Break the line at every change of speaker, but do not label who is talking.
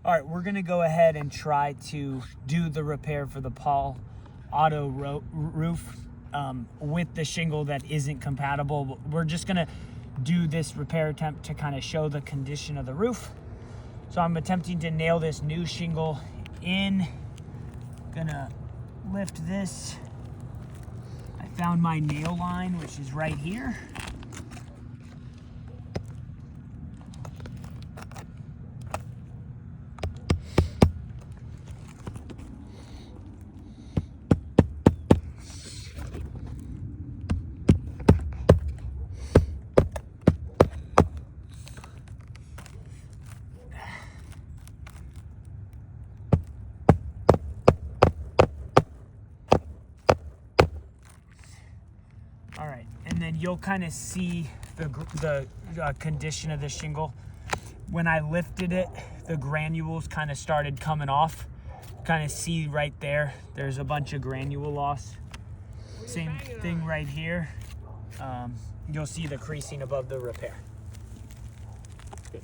All right, we're gonna go ahead and try to do the repair for the Otto roof with the shingle that isn't compatible. We're just gonna do this repair attempt to kind of show the condition of the roof. So I'm attempting to nail this new shingle in. Gonna lift this. I found my nail line, which is right here. All right, and then you'll kind of see the condition of the shingle. When I lifted it, the granules kind of started coming off. Kind of see right there, there's a bunch of granule loss. Same thing right here. You'll see the creasing above the repair.